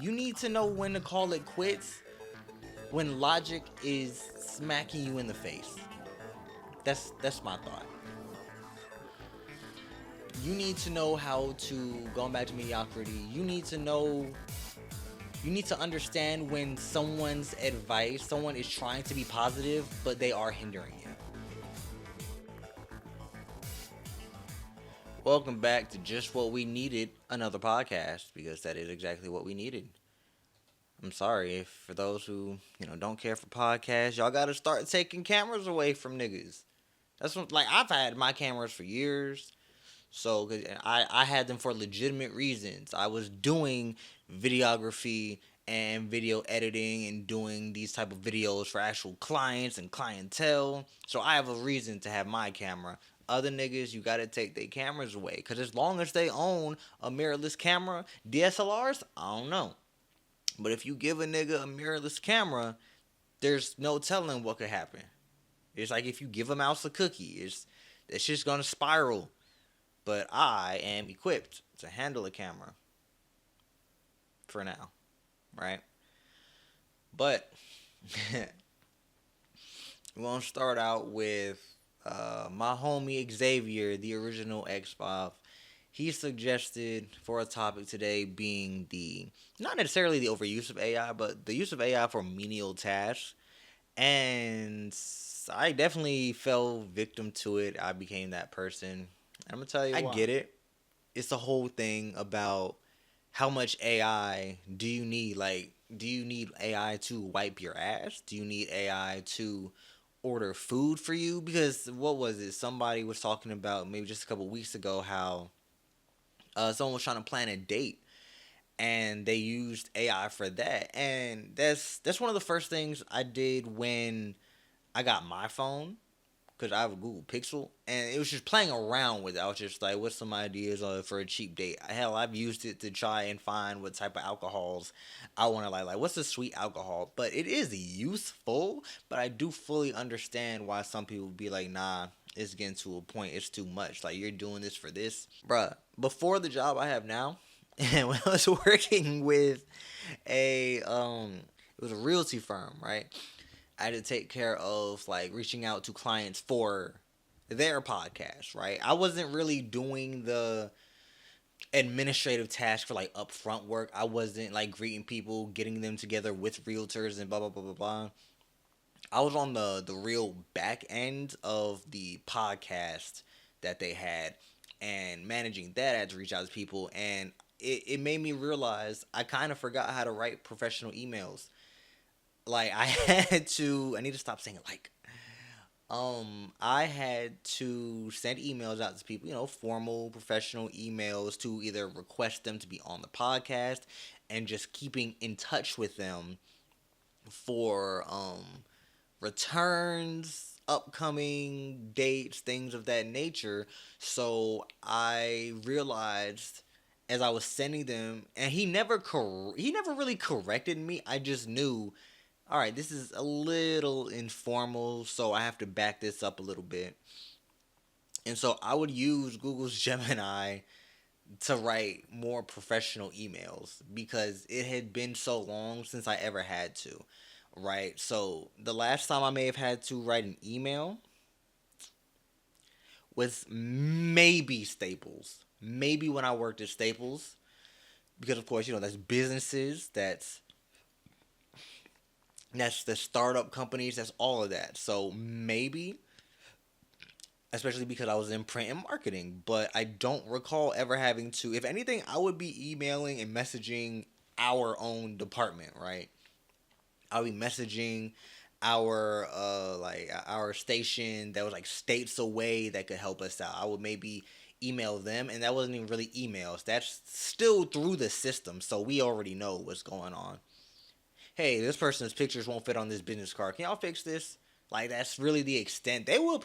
You need to know when to call it quits when logic is smacking you in the face. That's my thought. You need to know how to, going back to mediocrity, you need to understand when someone's advice, someone is trying to be positive, but they are hindering you. Welcome back to Just What We Needed, another podcast, because that is exactly what we needed. I'm sorry if for those who, don't care for podcasts, y'all gotta start taking cameras away from niggas. That's what, like, I've had my cameras for years. So, 'cause I had them for legitimate reasons. I was doing videography and video editing and doing these type of videos for actual clients and clientele. So I have a reason to have my camera. Other niggas, you gotta take their cameras away. Because as long as they own a mirrorless camera, DSLRs, I don't know. But if you give a nigga a mirrorless camera, there's no telling what could happen. It's like if you give a mouse a cookie, it's just gonna spiral. But I am equipped to handle a camera for now, right? But we're gonna start out with my homie Xavier, the original X-Bob. He suggested for a topic today being the not necessarily the overuse of AI, but the use of AI for menial tasks. And I definitely fell victim to it. I became that person. I'm gonna tell you why. I get it. It's the whole thing about how much AI do you need? Like, do you need AI to wipe your ass? Do you need AI to order food for you? Because what was it? Somebody was talking about maybe just a couple weeks ago how someone was trying to plan a date and they used AI for that. And that's one of the first things I did when I got my phone because I have a Google Pixel, and it was just playing around with it. I was just like, what's some ideas for a cheap date? Hell, I've used it to try and find what type of alcohols I want to like what's a sweet alcohol? But it is useful, but I do fully understand why some people be like, nah, it's getting to a point, it's too much. Like, you're doing this for this. Bruh, before the job I have now, and when I was working with it was a realty firm, right? I had to take care of like reaching out to clients for their podcast, right? I wasn't really doing the administrative task for like upfront work. I wasn't like greeting people, getting them together with realtors and blah blah blah blah blah. I was on the real back end of the podcast that they had and managing that. I had to reach out to people, and it made me realize I kind of forgot how to write professional emails. Like, I need to stop saying like. I had to send emails out to people, formal, professional emails to either request them to be on the podcast and just keeping in touch with them for returns, upcoming dates, things of that nature. So I realized as I was sending them, and he never really corrected me. I just knew, all right, this is a little informal, so I have to back this up a little bit. And so I would use Google's Gemini to write more professional emails because it had been so long since I ever had to, right? So the last time I may have had to write an email was maybe Staples. Maybe when I worked at Staples. Because, of course, that's businesses, that's the startup companies, that's all of that. So maybe, especially because I was in print and marketing, but I don't recall ever having to. If anything, I would be emailing and messaging our own department, right? I'll be messaging our station that was like states away that could help us out. I would maybe email them, and that wasn't even really emails. That's still through the system, so we already know what's going on. Hey, this person's pictures won't fit on this business card. Can y'all fix this? Like, that's really the extent. They will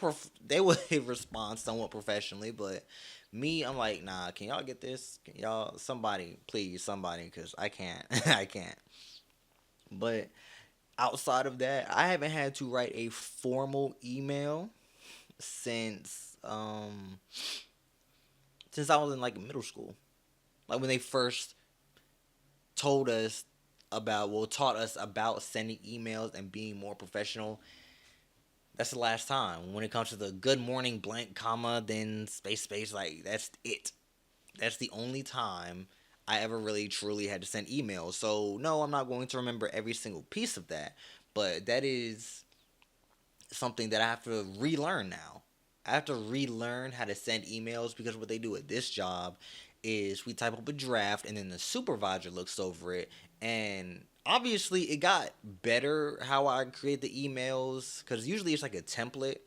respond somewhat professionally, but me, I'm like, nah. Can y'all get this? Can y'all, somebody, please, somebody, because I can't. I can't. But outside of that, I haven't had to write a formal email since I was in like middle school. Like when they first taught us about sending emails and being more professional, that's the last time. When it comes to the good morning blank comma then space, like that's it. That's the only time I ever really truly had to send emails. So no, I'm not going to remember every single piece of that, but that is something that I have to relearn now. I have to relearn how to send emails because what they do at this job is we type up a draft and then the supervisor looks over it, and obviously it got better how I create the emails because usually it's like a template,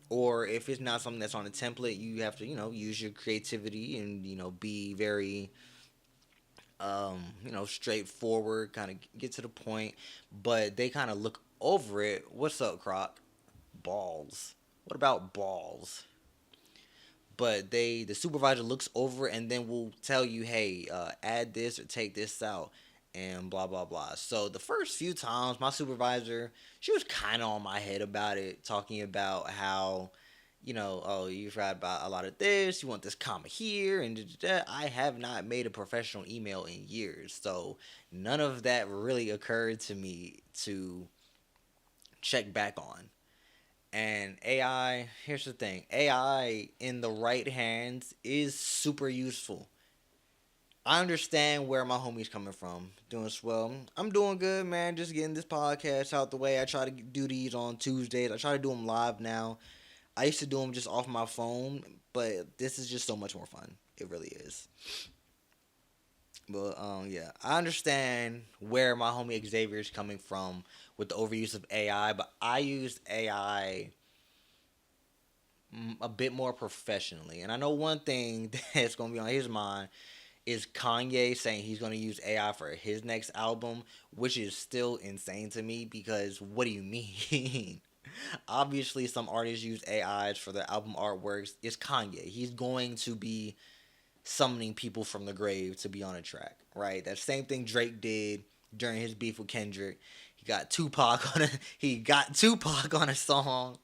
or if it's not something that's on a template you have to use your creativity and be very straightforward, kind of get to the point, but they kind of look over it. What's up, Croc? Balls. What about balls? But the supervisor looks over and then will tell you, hey, add this or take this out, and blah blah blah. So the first few times, my supervisor, she was kind of on my head about it, talking about how, oh, you've read about a lot of this, you want this comma here, and that. I have not made a professional email in years, so none of that really occurred to me to check back on. And AI, here's the thing, AI in the right hands is super useful. I understand where my homie's coming from. Doing swell. I'm doing good, man. Just getting this podcast out the way. I try to do these on Tuesdays. I try to do them live now. I used to do them just off my phone, but this is just so much more fun. It really is. But yeah, I understand where my homie Xavier is coming from with the overuse of AI, but I used AI a bit more professionally. And I know one thing that's going to be on his mind is Kanye saying he's going to use AI for his next album, which is still insane to me because what do you mean? Obviously, some artists use AIs for their album artworks. It's Kanye. He's going to be summoning people from the grave to be on a track, right? That same thing Drake did during his beef with Kendrick. He got Tupac on a song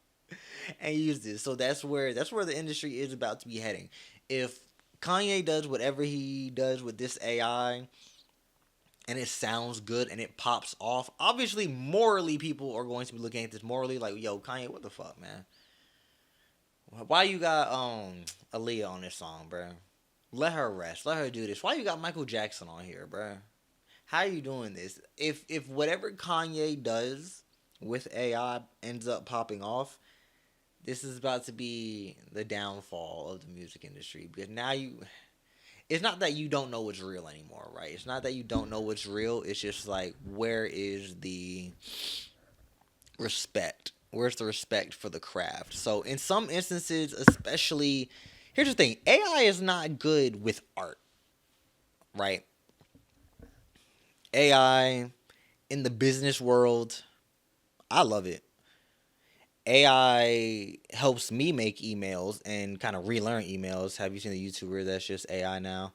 and used it. So that's where the industry is about to be heading. If Kanye does whatever he does with this AI and it sounds good and it pops off, obviously morally people are going to be looking at this morally like, yo, Kanye, what the fuck, man? Why you got Aaliyah on this song, bro? Let her rest. Let her do this. Why you got Michael Jackson on here, bro? How are you doing this? If whatever Kanye does with AI ends up popping off, this is about to be the downfall of the music industry because now it's not that you don't know what's real anymore, right? It's not that you don't know what's real. It's just like, where is the respect? Where's the respect for the craft? So in some instances, especially, here's the thing: AI is not good with art, right? AI in the business world, I love it. AI helps me make emails and kind of relearn emails. Have you seen the YouTuber that's just AI now?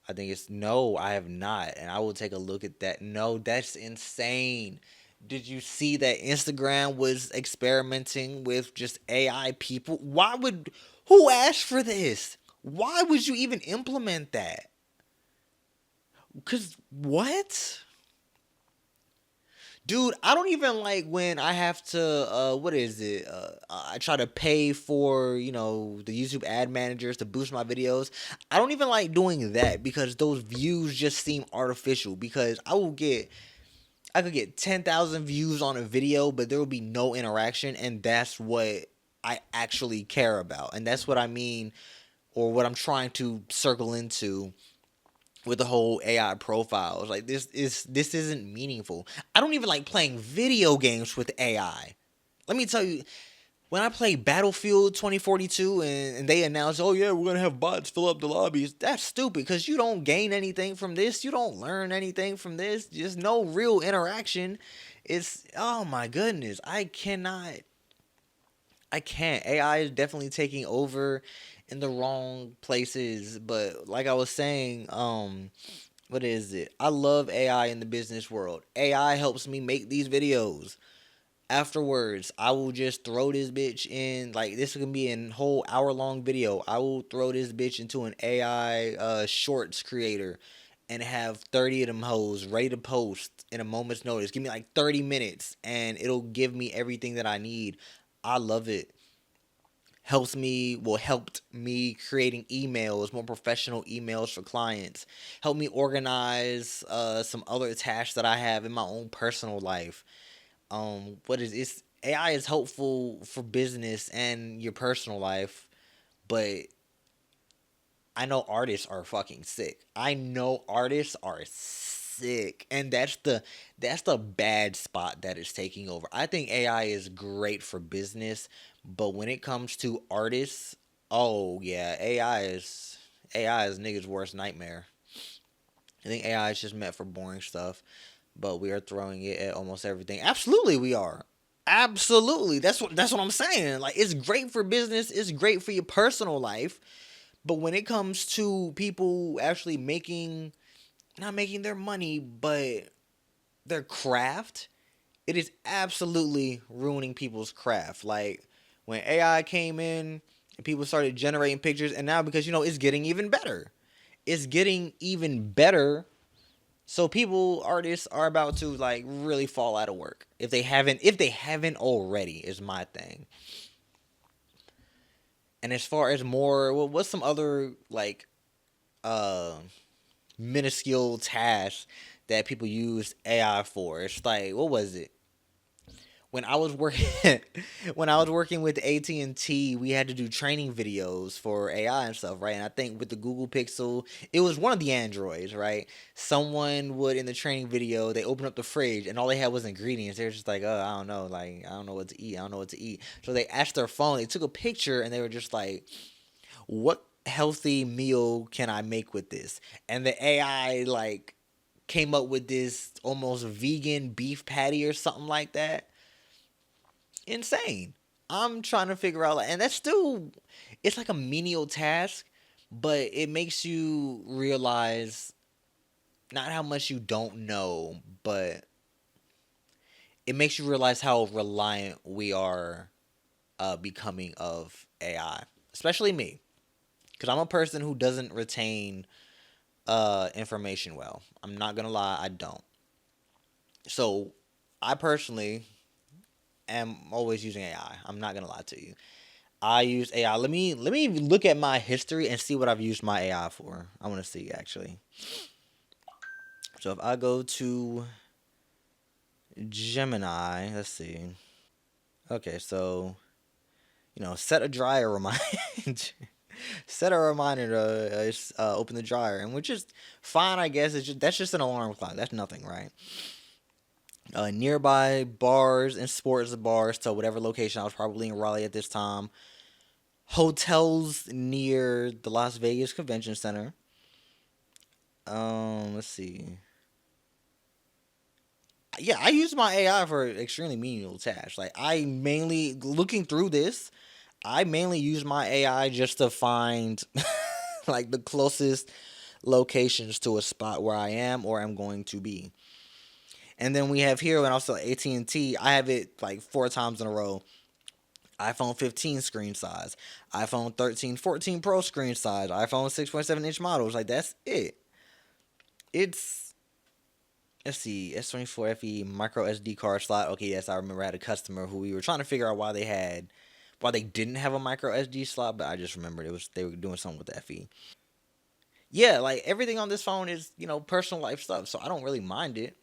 I think it's no, I have not, and I will take a look at that. No, that's insane. Did you see that Instagram was experimenting with just AI people? Who asked for this? Why would you even implement that? Cause what? Dude, I don't even like when I have to what is it? I try to pay for, the YouTube ad managers to boost my videos. I don't even like doing that because those views just seem artificial because I could get 10,000 views on a video, but there will be no interaction, and that's what I actually care about. And that's what I mean, or what I'm trying to circle into with the whole AI profiles. Like, this isn't meaningful. I don't even like playing video games with AI. Let me tell you, when I play Battlefield 2042 and they announce, oh yeah, we're gonna have bots fill up the lobbies, that's stupid because you don't gain anything from this. You don't learn anything from this. There's no real interaction. It's, oh my goodness, I can't. AI is definitely taking over in the wrong places. But like I was saying, what is it? I love AI in the business world. AI helps me make these videos. Afterwards, I will just throw this bitch in. Like, this can be a whole hour long video. I will throw this bitch into an AI shorts creator, and have 30 of them hoes ready to post in a moment's notice. Give me like 30 minutes and it'll give me everything that I need. I love it. Helped me creating emails, more professional emails for clients. Help me organize some other tasks that I have in my own personal life. What is it's AI is helpful for business and your personal life, but I know artists are fucking sick. I know artists are sick, and that's the bad spot that is taking over. I think AI is great for business, but when it comes to artists, oh yeah, AI is niggas' worst nightmare. I think AI is just meant for boring stuff, but we are throwing it at almost everything. Absolutely, we are. Absolutely, that's what I'm saying. Like, it's great for business. It's great for your personal life. But when it comes to people actually not making their money, but their craft, it is absolutely ruining people's craft. Like, when AI came in and people started generating pictures, and now because, it's getting even better. It's getting even better. So artists are about to like really fall out of work. If they haven't already, is my thing. And as far as more, well, what's some other like uh minuscule tasks that people use AI for? It's like, what was it? When I was working when I was working with AT&T, we had to do training videos for AI and stuff, right? And I think with the Google Pixel, it was one of the Androids, right? Someone would in the training video, they open up the fridge and all they had was ingredients. They're just like, "Oh, I don't know, like I don't know what to eat. I don't know what to eat." So they asked their phone, they took a picture and they were just like, "What healthy meal can I make with this?" And the AI like came up with this almost vegan beef patty or something like that. Insane. I'm trying to figure out, and that's still, it's like a menial task, but it makes you realize not how much you don't know, but it makes you realize how reliant we are becoming of AI, especially me, because I'm a person who doesn't retain information well. I'm not gonna lie, I don't. So I personally am always using AI. I'm not gonna lie to you. I use AI. Let me look at my history and see what I've used my AI for. I want to see actually. So if I go to Gemini, let's see. Okay, so set a dryer reminder. Set a reminder to open the dryer, and which is fine, I guess. That's just an alarm clock. That's nothing, right? Nearby bars and sports bars to whatever location I was probably in Raleigh at this time. Hotels near the Las Vegas Convention Center. Let's see. Yeah, I use my AI for extremely menial tasks. Like, I mainly looking through this, I mainly use my AI just to find like the closest locations to a spot where I am or I'm going to be. And then we have here and also AT&T, I have it like 4 times in a row. iPhone 15 screen size, iPhone 13, 14 Pro screen size, iPhone 6.7-inch models. Like, that's it. It's Let's see, S24 FE micro SD card slot. Okay, yes, I remember I had a customer who we were trying to figure out why they didn't have a micro SD slot, but I just remembered they were doing something with the FE. Yeah, like everything on this phone is personal life stuff, so I don't really mind it,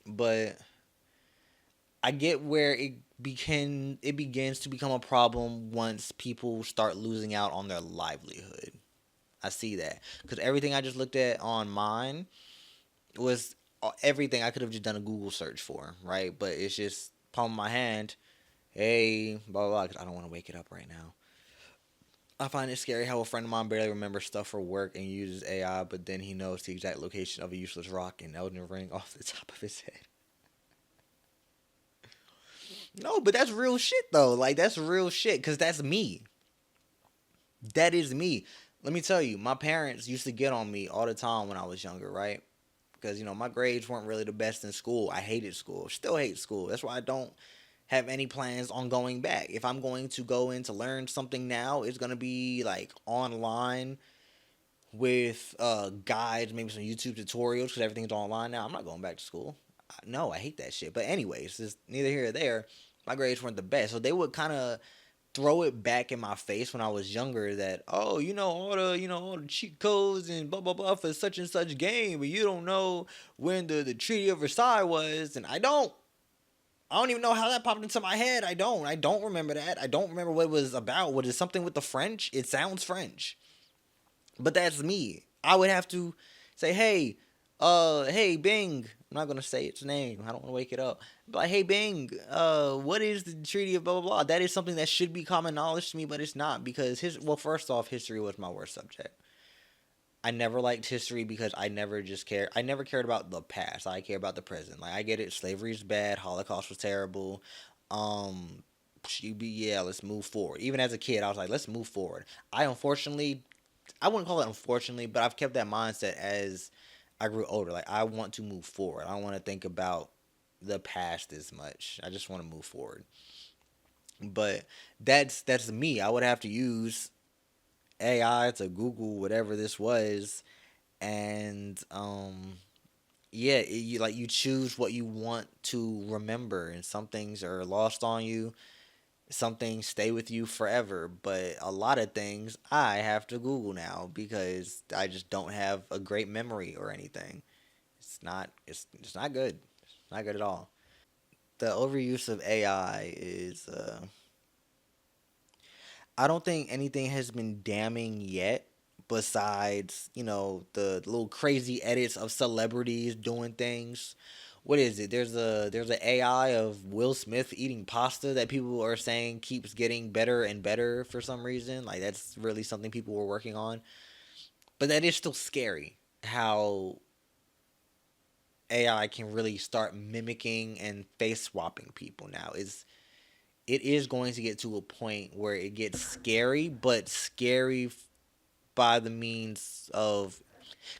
but I get where it begins to become a problem once people start losing out on their livelihood. I see that because everything I just looked at on mine was everything I could have just done a Google search for, right? But it's just palm of my hand. Hey, blah blah blah. 'Cause I don't want to wake it up right now. I find it scary how a friend of mine barely remembers stuff for work and uses AI, but then he knows the exact location of a useless rock in Elden Ring off the top of his head. No, but that's real shit though. Like, that's real shit because that's me. That is me. Let me tell you, my parents used to get on me all the time when I was younger, right? Because my grades weren't really the best in school. I hated school. Still hate school. That's why I don't have any plans on going back. If I'm going to go in to learn something now, it's going to be like online with guides, maybe some YouTube tutorials because everything's online now. I'm not going back to school. No, I hate that shit. But anyways, it's neither here or there. My grades weren't the best, so they would kind of throw it back in my face when I was younger that, oh, all the cheat codes and blah blah blah for such and such game, but you don't know when the Treaty of Versailles was, and I don't even know how that popped into my head. I don't remember that. I don't remember what it was about. Was it something with the French? It sounds French. But that's me. I would have to say, hey, Bing. I'm not gonna say its name. I don't want to wake it up. But like, hey, Bing. What is the Treaty of blah blah blah? That is something that should be common knowledge to me, but it's not because first off, history was my worst subject. I never liked history because I never just cared. I never cared about the past. I care about the present. Like I get it. Slavery is bad. Holocaust was terrible. Um, yeah, let's move forward. Even as a kid, I was like, let's move forward. I wouldn't call it unfortunately, but I've kept that mindset as I grew older. Like I want to move forward. I don't want to think about the past as much. I just want to move forward. But that's me. I would have to use AI to Google whatever this was, and yeah, you choose what you want to remember, and some things are lost on you. Some things stay with you forever, but a lot of things I have to Google now because I just don't have a great memory or anything. It's not good. It's not good at all. The overuse of AI is I don't think anything has been damning yet besides, the little crazy edits of celebrities doing things. What is it? There's an AI of Will Smith eating pasta that people are saying keeps getting better and better for some reason. Like that's really something people were working on. But that is still scary how AI can really start mimicking and face swapping people now. It is going to get to a point where it gets scary, but scary by the means of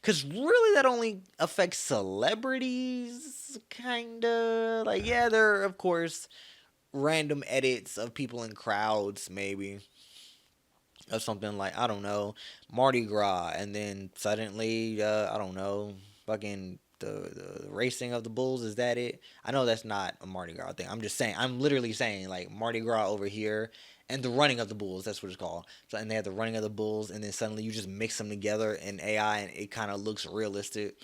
because really that only affects celebrities, kinda. Like, yeah, there are, of course, random edits of people in crowds, maybe, of something like, I don't know, Mardi Gras, and then suddenly, I don't know, fucking the racing of the bulls, is that it? I know that's not a Mardi Gras thing. I'm just saying, I'm literally saying, like, Mardi Gras over here. And the running of the bulls, that's what it's called. So, and they have the running of the bulls, and then suddenly you just mix them together in AI, and it kind of looks realistic.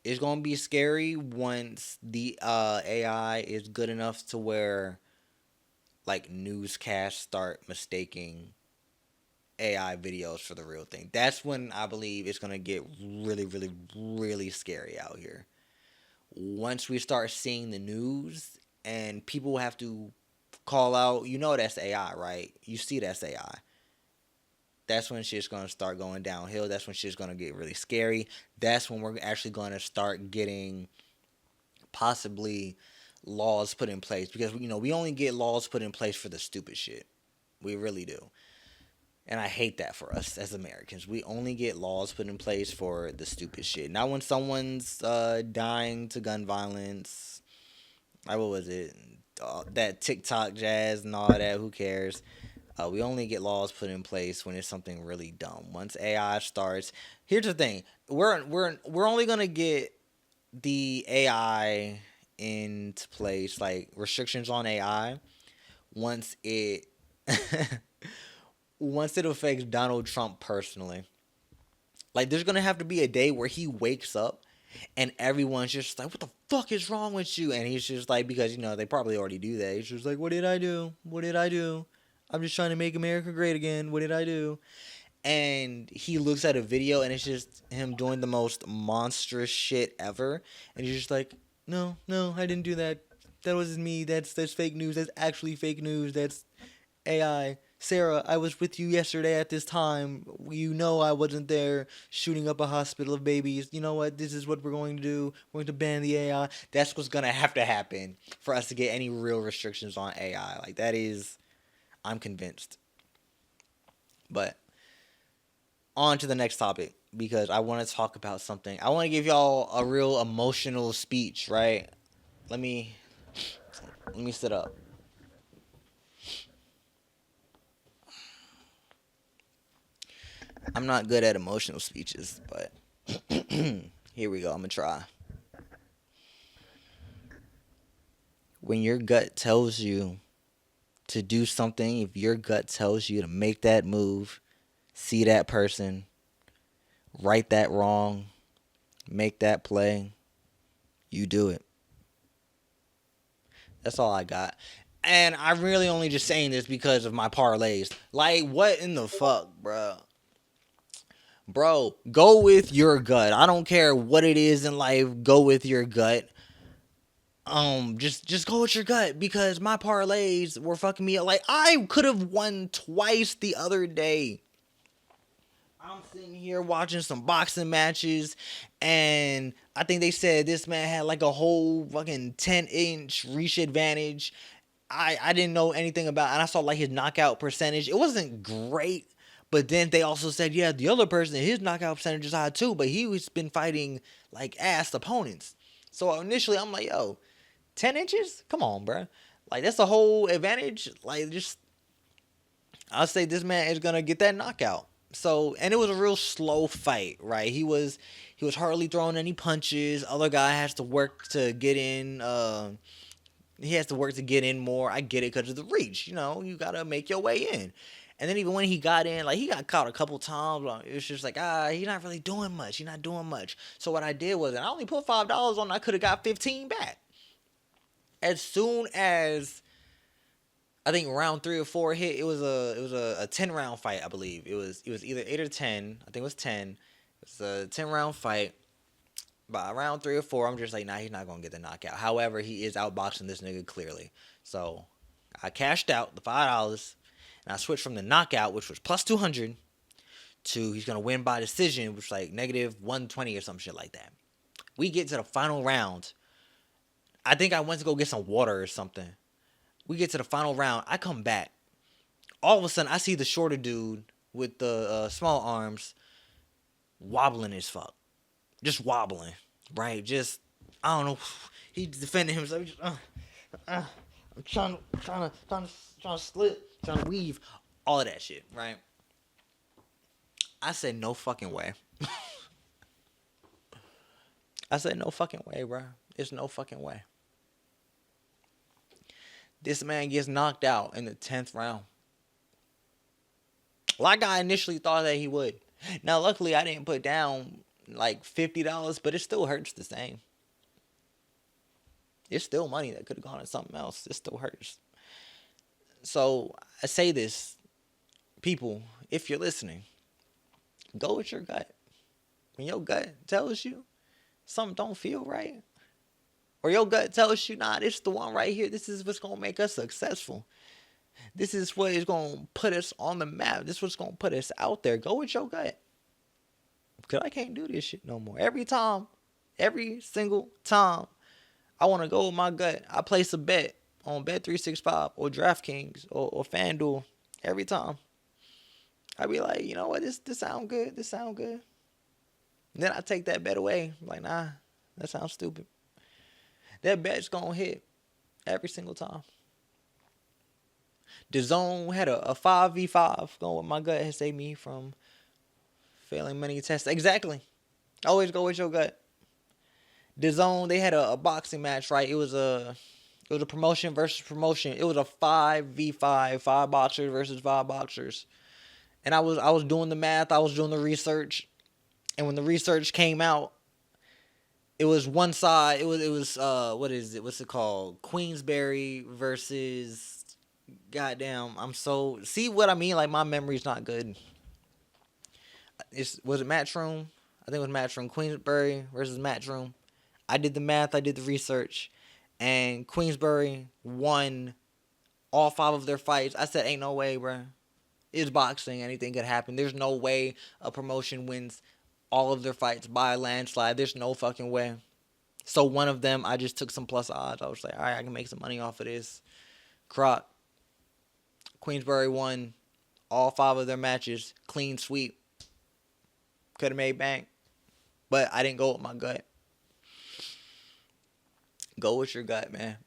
It's gonna be scary once the AI is good enough to where like newscasts start mistaking AI videos for the real thing. That's when I believe it's gonna get really, really, really scary out here. Once we start seeing the news and people have to call out, that's AI, right? You see that's AI. That's when shit's gonna start going downhill. That's when shit's gonna get really scary. That's when we're actually gonna start getting possibly laws put in place because we only get laws put in place for the stupid shit. We really do. And I hate that for us as Americans. We only get laws put in place for the stupid shit. Not when someone's dying to gun violence. Like, what was it? That TikTok jazz and all that. Who cares? We only get laws put in place when it's something really dumb. Once AI starts, here's the thing: we're only gonna get the AI into place, like restrictions on AI, once it once it affects Donald Trump personally. Like there's gonna have to be a day where he wakes up and everyone's just like, "What the fuck is wrong with you?" And he's just like, because they probably already do that. He's just like, "What did I do? What did I do? I'm just trying to make America great again. What did I do?" And he looks at a video and it's just him doing the most monstrous shit ever, and he's just like, no, no, I didn't do that. That wasn't me. That's fake news. That's actually fake news. That's AI. Sarah, I was with you yesterday at this time. I wasn't there shooting up a hospital of babies. You know what? This is what we're going to do. We're going to ban the AI. That's what's going to have to happen for us to get any real restrictions on AI. Like, that is, I'm convinced. But on to the next topic because I want to talk about something. I want to give y'all a real emotional speech, right? Let me sit up. I'm not good at emotional speeches, but here we go. I'm gonna try. When your gut tells you to do something, if your gut tells you to make that move, see that person, right that wrong, make that play, you do it. That's all I got. And I'm really only just saying this because of my parlays. Like, what in the fuck, bro? Bro, go with your gut. I don't care what it is in life. Go with your gut. Just go with your gut because my parlays were fucking me up. Like, I could have won twice the other day. I'm sitting here watching some boxing matches, and I think they said this man had like a whole fucking 10-inch reach advantage. I didn't know anything about, and I saw like his knockout percentage. It wasn't great, but then they also said, yeah, the other person, his knockout percentage is high too, but he's been fighting like ass opponents. So initially, I'm like, yo, 10 inches? Come on, bro. Like, that's a whole advantage. Like, just, I'll say this man is going to get that knockout. So, and it was a real slow fight, right? He was hardly throwing any punches. Other guy has to work to get in. He has to work to get in more. I get it because of the reach. You know, you got to make your way in. And then even when he got in, like, he got caught a couple times. It was just like, he's not really doing much. He's not doing much. So what I did was, and I only put $5 on. I could have got 15 back. As soon as I think round 3 or 4 hit, it was a 10 round fight, I believe. It was either 8 or 10. I think it was 10. It was a 10 round fight. By round 3 or 4, I'm just like, nah, he's not gonna get the knockout. However, he is outboxing this nigga clearly. So I cashed out the $5 and I switched from the knockout, which was plus 200, to he's gonna win by decision, which was like negative 120 or some shit like that. We get to the final round. I think I went to go get some water or something. We get to the final round. I come back. All of a sudden, I see the shorter dude with the small arms wobbling as fuck. Just wobbling, right? Just, I don't know. He's defending himself. Just, I'm trying to slip, trying to weave, all of that shit, right? I said no fucking way. I said no fucking way, bro. It's no fucking way. This man gets knocked out in the 10th round. Like I initially thought that he would. Now, luckily, I didn't put down like $50, but it still hurts the same. It's still money that could have gone to something else. It still hurts. So I say this, people, if you're listening, go with your gut. When your gut tells you something don't feel right, or your gut tells you, nah, this is the one right here. This is what's gonna make us successful. This is what is gonna put us on the map. This is what's gonna put us out there. Go with your gut. Cause I can't do this shit no more. Every single time I want to go with my gut, I place a bet on Bet365 or DraftKings or FanDuel every time. I be like, you know what, this sound good. This sound good. And then I take that bet away. I'm like, nah, that sounds stupid. That bet's gonna hit every single time. The zone had a 5v5 going with my gut has saved me from failing many tests. Exactly. Always go with your gut. The zone, they had a boxing match, right? It was a promotion versus promotion. It was a 5v5, five boxers versus five boxers. And I was doing the math, I was doing the research, and when the research came out, it was one side. It was what is it? What's it called? Queensberry versus goddamn. I'm so see what I mean. Like my memory's not good. Was it Matchroom? I think it was Matchroom. Queensberry versus Matchroom. I did the math. I did the research, and Queensberry won all five of their fights. I said, ain't no way, bro. It's boxing. Anything could happen. There's no way a promotion wins all of their fights by a landslide. There's no fucking way. So one of them, I just took some plus odds. I was like, all right, I can make some money off of this. Croc. Queensberry won all five of their matches. Clean sweep. Could have made bank. But I didn't go with my gut. Go with your gut, man.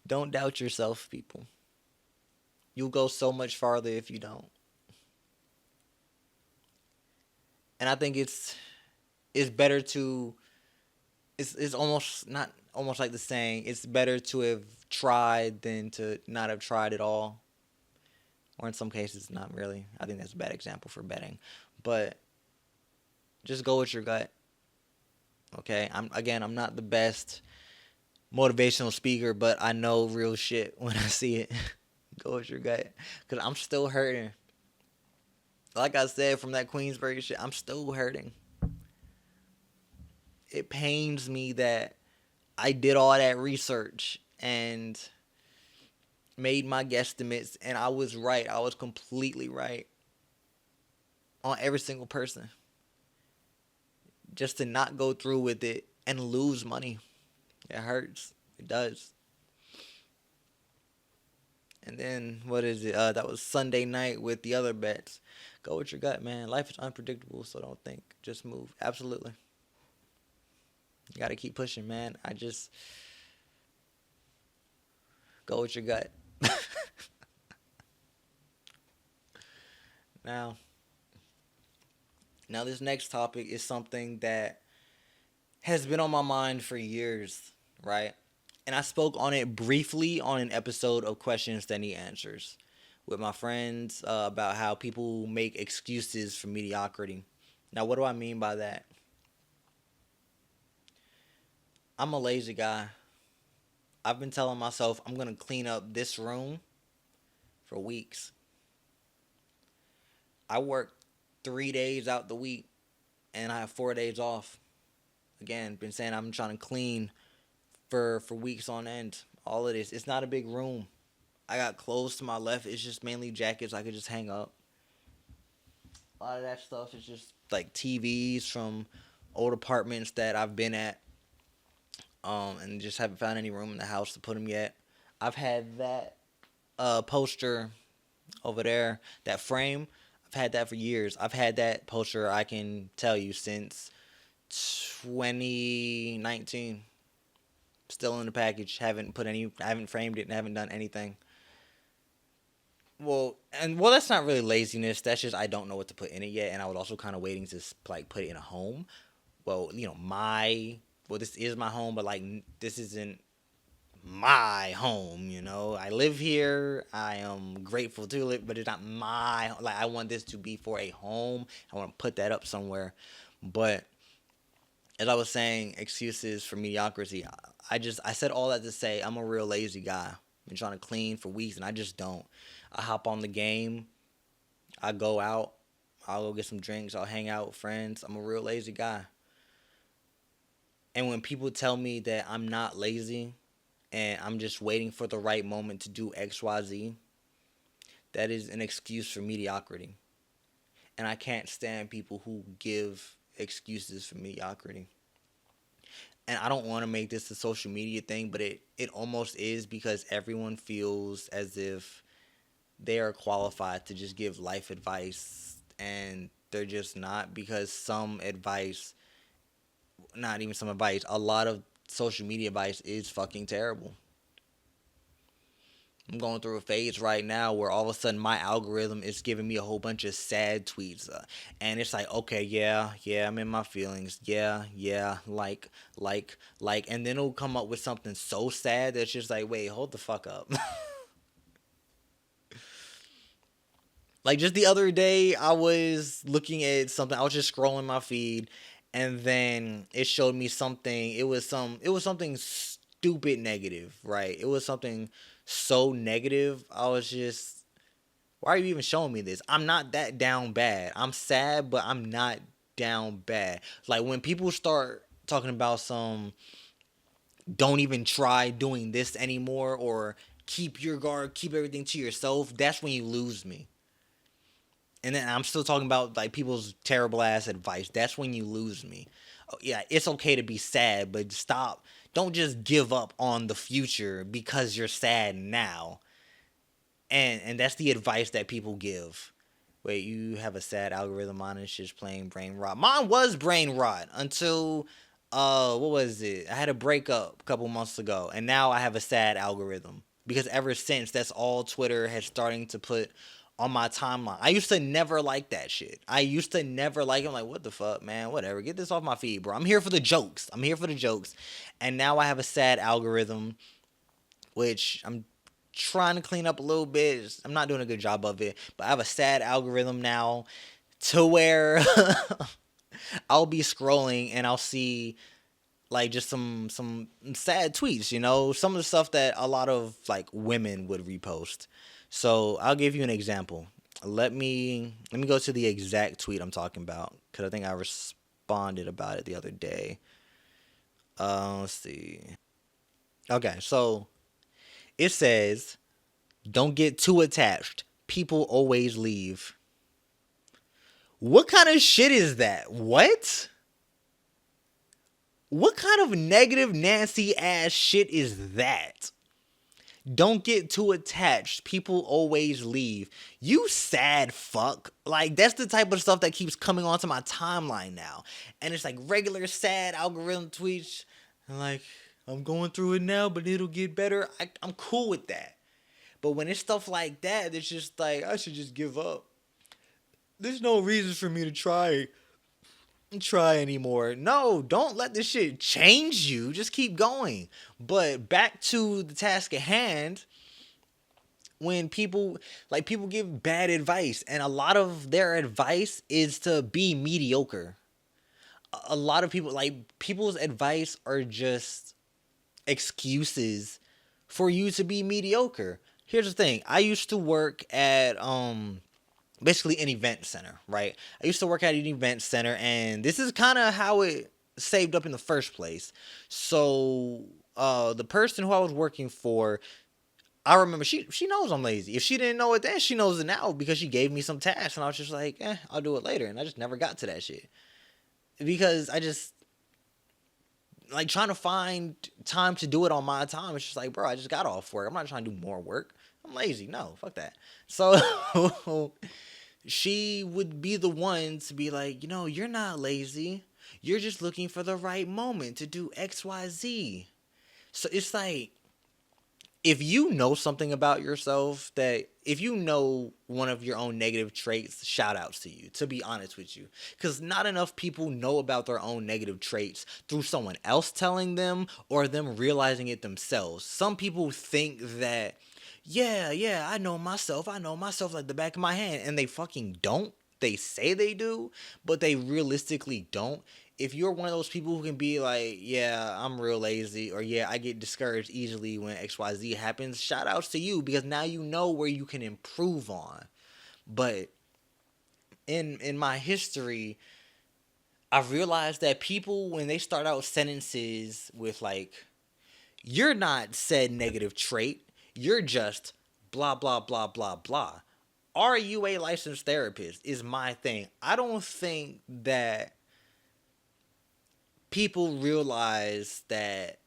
Don't doubt yourself, people. You'll go so much farther if you don't. And I think it's better to it's almost not almost like the saying, it's better to have tried than to not have tried at all. Or in some cases not really. I think that's a bad example for betting. But just go with your gut. Okay? I'm not the best motivational speaker, but I know real shit when I see it. Go with your gut. Cause I'm still hurting. Like I said from that Queensberry shit, I'm still hurting. It pains me that I did all that research and made my guesstimates, and I was right. I was completely right on every single person. Just to not go through with it and lose money. It hurts. It does. And then, what is it? That was Sunday night with the other bets. Go with your gut, man. Life is unpredictable, so don't think. Just move. Absolutely. You got to keep pushing, man. I just go with your gut. now, now this next topic is something that has been on my mind for years, right? And I spoke on it briefly on an episode of Questions That Need Answers with my friends about how people make excuses for mediocrity. Now, what do I mean by that? I'm a lazy guy. I've been telling myself I'm going to clean up this room for weeks. I work 3 days out the week and I have 4 days off. Again, been saying I'm trying to clean for weeks on end. All of this. It's not a big room. I got clothes to my left. It's just mainly jackets I could just hang up. A lot of that stuff is just like TVs from old apartments that I've been at. And just haven't found any room in the house to put them yet. I've had that poster over there, that frame. I've had that for years. I've had that poster, I can tell you, since 2019. Still in the package. Haven't framed it and haven't done anything. Well, that's not really laziness. That's just I don't know what to put in it yet, and I was also kind of waiting to like put it in a home. Well, this is my home, but like this isn't my home. I live here. I am grateful to it, but it's not my, like, I want this to be for a home. I want to put that up somewhere. But as I was saying, excuses for mediocrity. I said all that to say I'm a real lazy guy. I've been trying to clean for weeks and I just don't. I hop on the game. I go out. I'll go get some drinks. I'll hang out with friends. I'm a real lazy guy. And when people tell me that I'm not lazy and I'm just waiting for the right moment to do X, Y, Z, that is an excuse for mediocrity. And I can't stand people who give excuses for mediocrity. And I don't want to make this a social media thing, but it almost is, because everyone feels as if they are qualified to just give life advice, and they're just not, because some advice, not even some advice, a lot of social media advice is fucking terrible. I'm going through a phase right now where all of a sudden my algorithm is giving me a whole bunch of sad tweets. And it's like, okay, yeah, I'm in my feelings. Yeah, like. And then it'll come up with something so sad that's just like, wait, hold the fuck up. Like just the other day, I was looking at something. I was just scrolling my feed, and then it showed me something. It was something stupid negative, right? It was something so negative. I was just, why are you even showing me this? I'm not that down bad. I'm sad, but I'm not down bad. Like when people start talking about some, don't even try doing this anymore, or keep your guard, keep everything to yourself, that's when you lose me. And then I'm still talking about like people's terrible ass advice. That's when you lose me. Oh, yeah, it's okay to be sad, but stop. Don't just give up on the future because you're sad now. And that's the advice that people give. Wait, you have a sad algorithm on, it's just playing brain rot. Mine was brain rot until what was it? I had a breakup a couple months ago, and now I have a sad algorithm because ever since, that's all Twitter has starting to put on my timeline. I used to never like that shit. I used to never like it. I'm like, what the fuck, man? Whatever. Get this off my feed, bro. I'm here for the jokes. I'm here for the jokes. And now I have a sad algorithm, which I'm trying to clean up a little bit. I'm not doing a good job of it, but I have a sad algorithm now to where I'll be scrolling and I'll see like just some sad tweets, some of the stuff that a lot of like women would repost. So I'll give you an example. Let me go to the exact tweet I'm talking about because I think I responded about it the other day. Let's see. Okay, so it says, "Don't get too attached. People always leave." What kind of shit is that? What? What kind of negative, nasty ass shit is that? Don't get too attached. People always leave. You sad fuck. Like, that's the type of stuff that keeps coming onto my timeline now. And it's like regular sad algorithm tweets. And like, I'm going through it now, but it'll get better. I'm cool with that. But when it's stuff like that, it's just like, I should just give up. There's no reason for me to try anymore. No, don't let this shit change you. Just keep going. But back to the task at hand, when people give bad advice, and a lot of their advice is to be mediocre. A lot of people, like, people's advice are just excuses for you to be mediocre. Here's the thing. I used to work at basically an event center, right? I used to work at an event center, and this is kind of how it saved up in the first place. So the person who I was working for, I remember she knows I'm lazy. If she didn't know it then, she knows it now because she gave me some tasks, and I was just like, I'll do it later, and I just never got to that shit because I just like trying to find time to do it on my time. It's just like, bro, I just got off work. I'm not trying to do more work. I'm lazy. No, fuck that. So she would be the one to be like, you're not lazy. You're just looking for the right moment to do XYZ. So it's like, if you know something about yourself, that if you know one of your own negative traits, shout outs to you, to be honest with you. Because not enough people know about their own negative traits through someone else telling them or them realizing it themselves. Some people think that, yeah, I know myself like the back of my hand, and they fucking don't. They say they do, but they realistically don't. If you're one of those people who can be like, yeah, I'm real lazy, or yeah, I get discouraged easily when XYZ happens, shout outs to you, because now you know where you can improve on. But in my history, I've realized that people, when they start out sentences with like, you're not said negative trait, you're just blah, blah, blah, blah, blah. Are you a licensed therapist is my thing. I don't think that people realize that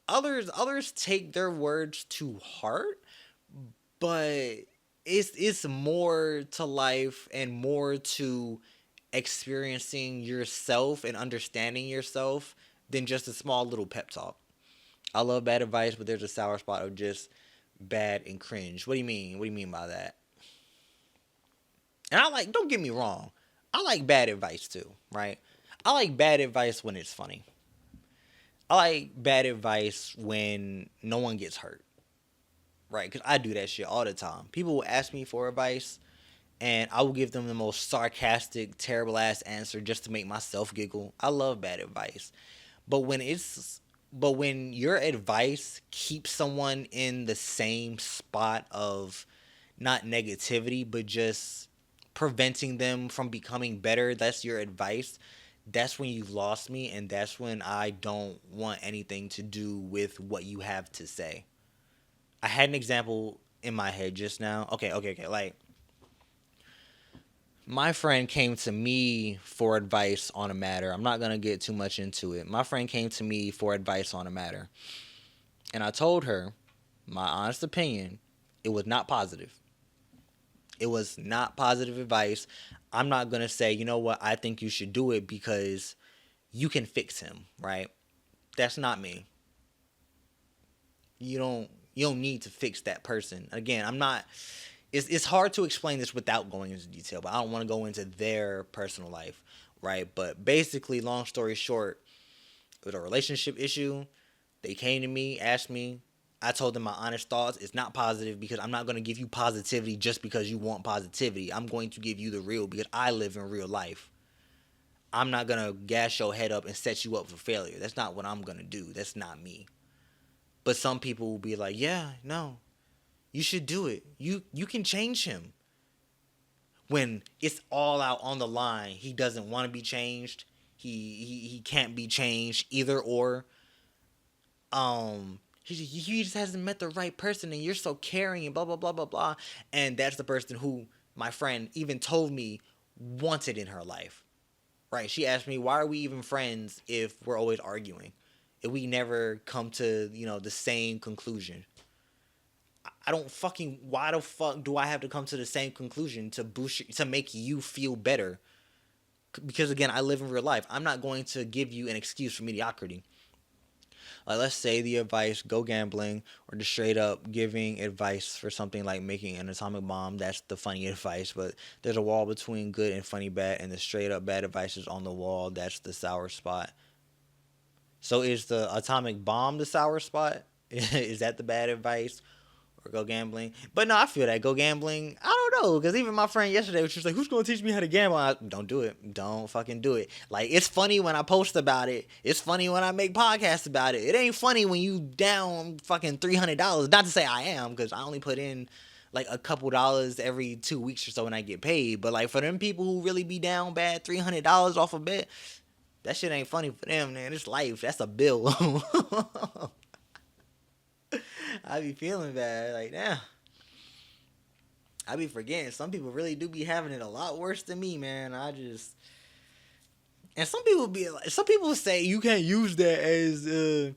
others take their words to heart, but it's more to life and more to experiencing yourself and understanding yourself than just a small little pep talk. I love bad advice, but there's a sour spot of just bad and cringe. What do you mean? What do you mean by that? And don't get me wrong, I like bad advice too, right? I like bad advice when it's funny. I like bad advice when no one gets hurt, right? Because I do that shit all the time. People will ask me for advice, and I will give them the most sarcastic, terrible ass answer just to make myself giggle. I love bad advice. But when your advice keeps someone in the same spot of not negativity, but just preventing them from becoming better, that's your advice. That's when you've lost me, and that's when I don't want anything to do with what you have to say. I had an example in my head just now. Okay. Like, my friend came to me for advice on a matter. I'm not going to get too much into it. My friend came to me for advice on a matter. And I told her, my honest opinion, it was not positive. It was not positive advice. I'm not going to say, you know what, I think you should do it because you can fix him, right? That's not me. You You don't need to fix that person. Again, I'm not. It's hard to explain this without going into detail, but I don't want to go into their personal life, right? But basically, long story short, with a relationship issue, they came to me, asked me. I told them my honest thoughts. It's not positive because I'm not going to give you positivity just because you want positivity. I'm going to give you the real because I live in real life. I'm not going to gas your head up and set you up for failure. That's not what I'm going to do. That's not me. But some people will be like, yeah, no, you should do it. You can change him. When it's all out on the line, he doesn't want to be changed. He can't be changed either or. He just hasn't met the right person, and you're so caring and blah blah blah blah blah. And that's the person who my friend even told me wanted in her life. Right? She asked me, why are we even friends if we're always arguing? If we never come to, the same conclusion. I don't fucking. Why the fuck do I have to come to the same conclusion to to make you feel better? Because again, I live in real life. I'm not going to give you an excuse for mediocrity. Like, let's say the advice, go gambling, or just straight up giving advice for something like making an atomic bomb. That's the funny advice, but there's a wall between good and funny bad, and the straight up bad advice is on the wall. That's the sour spot. So is the atomic bomb the sour spot? Is that the bad advice? Or go gambling? But no, I feel that. Go gambling, I don't know. Because even my friend yesterday was just like, who's going to teach me how to gamble? Don't do it. Don't fucking do it. Like, it's funny when I post about it. It's funny when I make podcasts about it. It ain't funny when you down fucking $300. Not to say I am, because I only put in like a couple dollars every 2 weeks or so when I get paid. But like for them people who really be down bad, $300 off a bet, that shit ain't funny for them, man. It's life. That's a bill. I be feeling bad. Like, damn. I be forgetting. Some people really do be having it a lot worse than me, man. And some people say you can't use that as an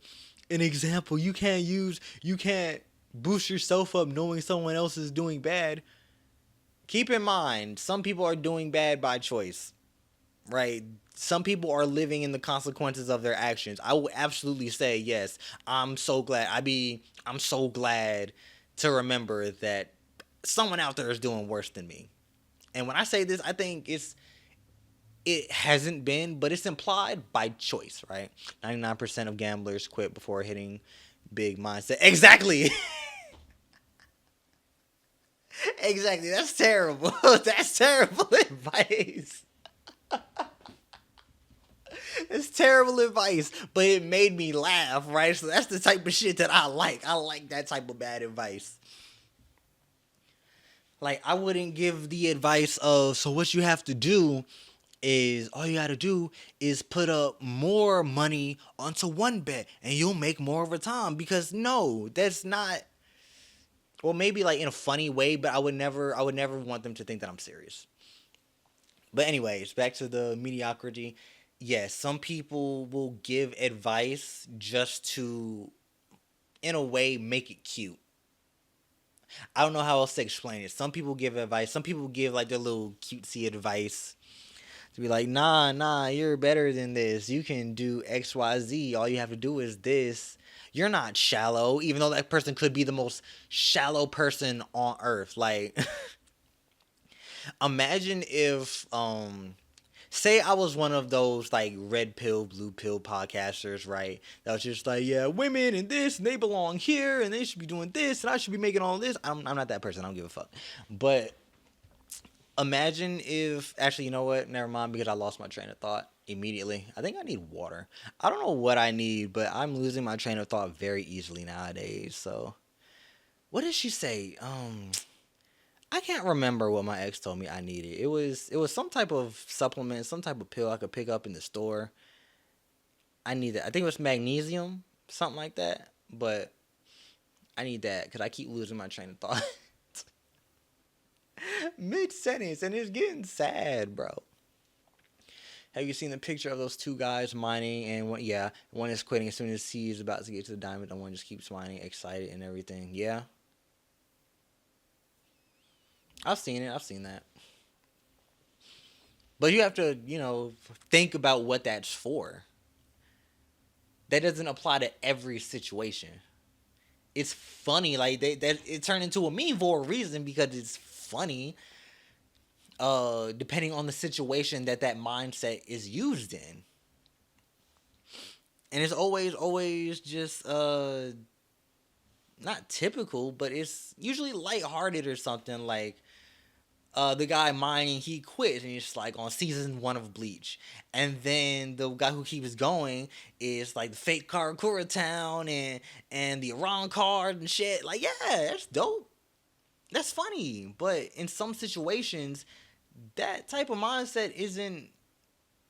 example. You can't boost yourself up knowing someone else is doing bad. Keep in mind, some people are doing bad by choice, right? Some people are living in the consequences of their actions. I will absolutely say yes. I'm so glad. I'm so glad to remember that someone out there is doing worse than me. And when I say this, I think it hasn't been, but it's implied by choice, right? 99% of gamblers quit before hitting big mindset. Exactly. Exactly. That's terrible. That's terrible advice. It's terrible advice, but it made me laugh, right? So that's the type of shit that I like. I like that type of bad advice. Like, I wouldn't give the advice of, so what you have to do is, all you gotta do is put up more money onto one bet and you'll make more over time. Because no, that's not, well, maybe like in a funny way, but I would never want them to think that I'm serious. But anyways, back to the mediocrity. Yes, some people will give advice just to, in a way, make it cute. I don't know how else to explain it. Some people give advice. Some people give like their little cutesy advice to be like, nah, you're better than this. You can do X, Y, Z. All you have to do is this. You're not shallow, even though that person could be the most shallow person on earth. Like, imagine if say I was one of those like red pill, blue pill podcasters, right? That was just like, yeah, women and this, and they belong here, and they should be doing this, and I should be making all this. I'm not that person. I don't give a fuck. But imagine if, actually, you know what? Never mind, because I lost my train of thought immediately. I think I need water. I don't know what I need, but I'm losing my train of thought very easily nowadays. So, what did she say? I can't remember what my ex told me I needed. It was some type of supplement, some type of pill I could pick up in the store. I need that. I think it was magnesium, something like that. But I need that because I keep losing my train of thought mid sentence, and it's getting sad, bro. Have you seen the picture of those two guys mining? And one, yeah, one is quitting as soon as he is about to get to the diamond, and one just keeps mining, excited and everything. Yeah, I've seen it. I've seen that. But you have to, think about what that's for. That doesn't apply to every situation. it's funny. Like that it turned into a meme for a reason because it's funny. Depending on the situation that mindset is used in, and it's always just not typical, but it's usually lighthearted or something like the guy mining, he quits and he's like on season 1 of Bleach. And then the guy who keeps going is like the fake Karakura town and the Iran card and shit. Like, yeah, that's dope. That's funny. But in some situations, that type of mindset isn't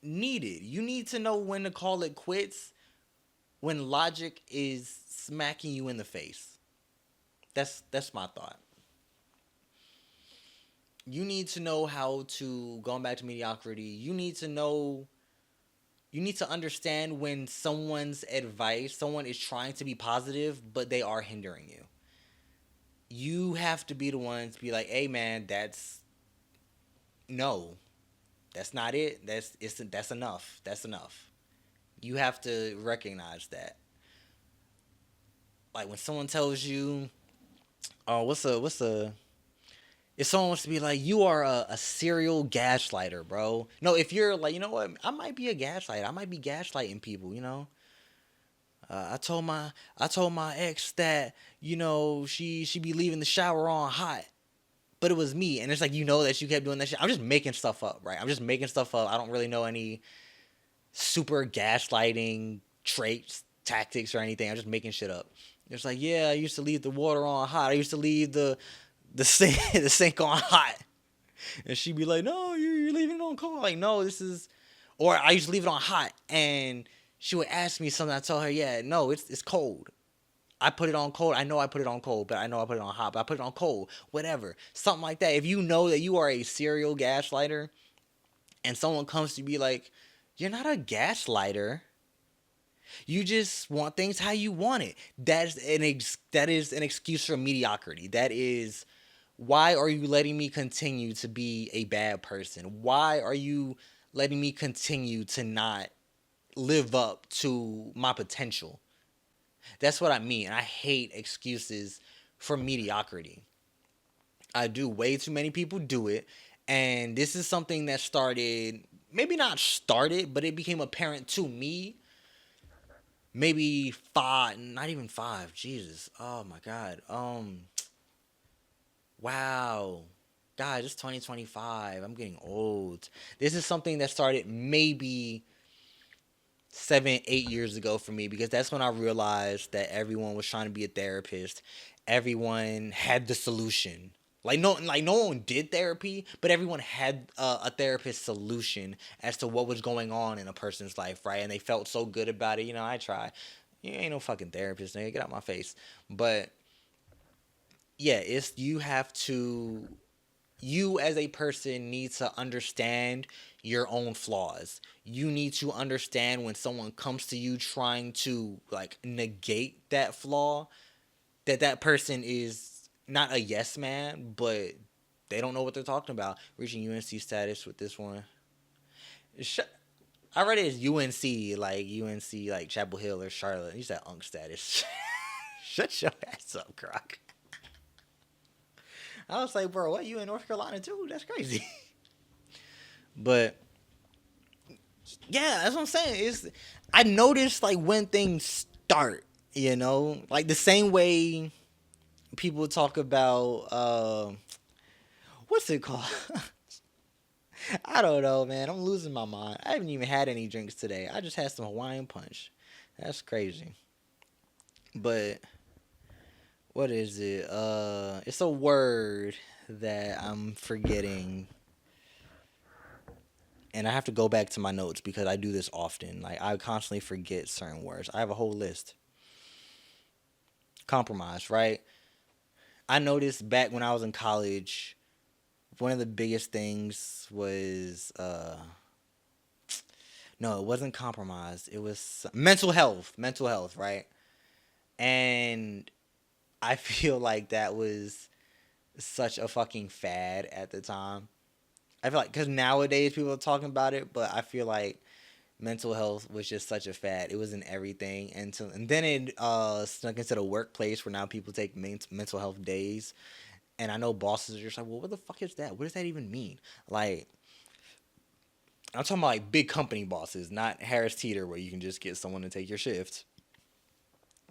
needed. You need to know when to call it quits when logic is smacking you in the face. That's my thought. You need to know how to, going back to mediocrity, you need to understand when someone is trying to be positive but they are hindering you. You have to be the one to be like, hey man, no, that's not it. That's enough. That's enough. You have to recognize that. Like when someone tells you, oh, what's a if someone wants to be like, you are a serial gaslighter, bro. No, if you're like, you know what, I might be a gaslighter. I might be gaslighting people. I told my ex that she be leaving the shower on hot, but it was me. And it's like, that you kept doing that shit. I'm just making stuff up, right? I'm just making stuff up. I don't really know any super gaslighting traits, tactics, or anything. I'm just making shit up. It's like, yeah, I used to leave the water on hot. I used to leave the sink the sink on hot, and she'd be like, "No, you're leaving it on cold." Like, no, this is, or I used to leave it on hot, and she would ask me something. I tell her, "Yeah, no, it's cold. I put it on cold. I know I put it on cold, but I know I put it on hot. But I put it on cold. Whatever, something like that." If you know that you are a serial gaslighter, and someone comes to be like, "You're not a gaslighter. You just want things how you want it." That is an excuse for mediocrity. That is, why are you letting me continue to be a bad person? Why are you letting me continue to not live up to my potential? That's what I mean. I hate excuses for mediocrity. I do. Way too many people do it. And this is something that started, maybe not started, but it became apparent to me maybe five, not even five. Jesus. Oh my God. Wow. God, it's 2025. I'm getting old. This is something that started maybe 7, 8 years ago for me, because that's when I realized that everyone was trying to be a therapist. Everyone had the solution. Like no one did therapy, but everyone had a therapist solution as to what was going on in a person's life, right? And they felt so good about it. I try. You ain't no fucking therapist, nigga. Get out my face. But yeah, it's you as a person need to understand your own flaws. You need to understand when someone comes to you trying to like negate that flaw, that person is not a yes man, but they don't know what they're talking about. Reaching UNC status with this one. I read it as UNC, like UNC, like Chapel Hill or Charlotte. You said UNC status. Shut your ass up, Croc. I was like, bro, what, you in North Carolina too? That's crazy. But yeah, that's what I'm saying. I noticed like when things start, like the same way people talk about what's it called? I don't know, man. I'm losing my mind. I haven't even had any drinks today. I just had some Hawaiian punch. That's crazy. But what is it? It's a word that I'm forgetting, and I have to go back to my notes because I do this often. Like, I constantly forget certain words. I have a whole list. Compromise, right? I noticed back when I was in college, one of the biggest things was no, it wasn't compromise. It was mental health. Mental health, right? And I feel like that was such a fucking fad at the time. I feel like, because nowadays people are talking about it, but I feel like mental health was just such a fad. It was in everything, and then it snuck into the workplace where now people take mental health days. And I know bosses are just like, well, what the fuck is that? What does that even mean? Like, I'm talking about like big company bosses, not Harris Teeter, where you can just get someone to take your shift.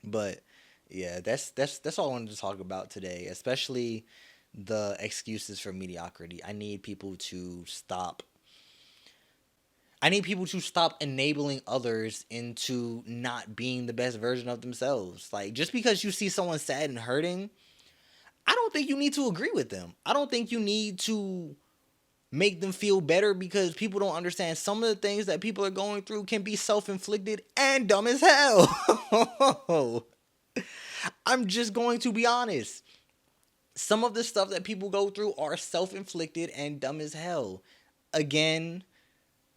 But yeah, that's all I wanted to talk about today, especially the excuses for mediocrity. I need people to stop enabling others into not being the best version of themselves. Like, just because you see someone sad and hurting, I don't think you need to agree with them. I don't think you need to make them feel better because people don't understand some of the things that people are going through can be self-inflicted and dumb as hell. I'm just going to be honest. Some of the stuff that people go through are self-inflicted and dumb as hell. Again,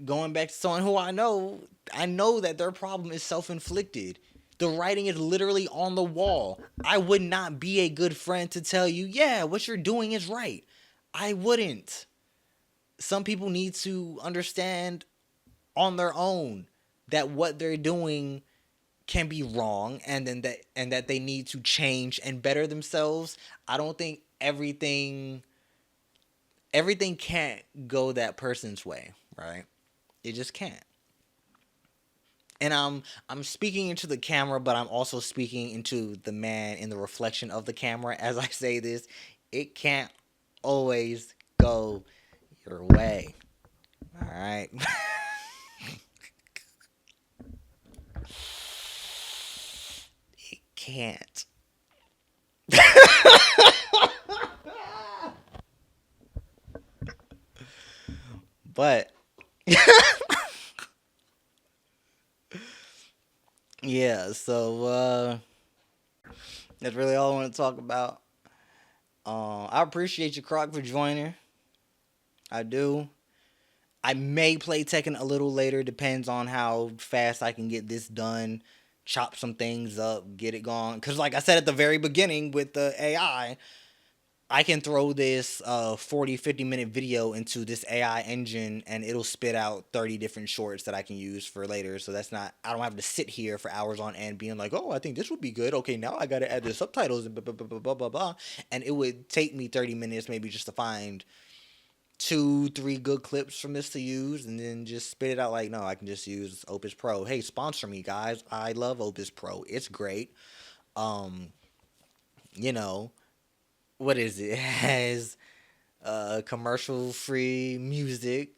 going back to someone who I know that their problem is self-inflicted. The writing is literally on the wall. I would not be a good friend to tell you, yeah, what you're doing is right. I wouldn't. Some people need to understand on their own that what they're doing can be wrong, and that they need to change and better themselves. I don't think everything can't go that person's way, right? It just can't. And I'm speaking into the camera, but I'm also speaking into the man in the reflection of the camera as I say this. It can't always go your way. All right. It can't. But yeah, so that's really all I want to talk about. I appreciate you, Croc, for joining. I do. I may play Tekken a little later. Depends on how fast I can get this done. Chop some things up, get it going. Because, like I said at the very beginning with the AI, I can throw this 40, 50-minute video into this AI engine and it'll spit out 30 different shorts that I can use for later. So that's not, I don't have to sit here for hours on end being like, oh, I think this would be good. Okay, now I got to add the subtitles and blah, blah, blah, blah, blah, blah, blah. And it would take me 30 minutes maybe just to find 2, 3 good clips from this to use and then just spit it out like, no, I can just use Opus Pro. Hey, sponsor me, guys. I love Opus Pro. It's great. Um, you know, what is it? It has commercial free music.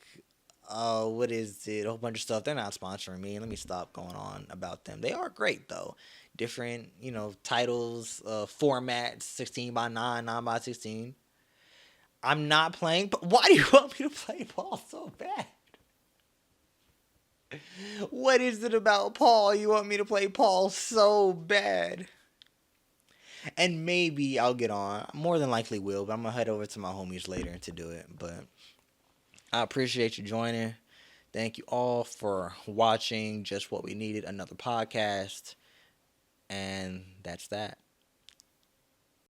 What is it? A whole bunch of stuff. They're not sponsoring me. Let me stop going on about them. They are great though. Different, titles, formats, 16 by 9, 9 by 16. I'm not playing. But why do you want me to play Paul so bad? What is it about Paul? You want me to play Paul so bad? And maybe I'll get on. More than likely will, but I'm gonna head over to my homies later to do it. But I appreciate you joining. Thank you all for watching Just What We Needed, another podcast. And that's that.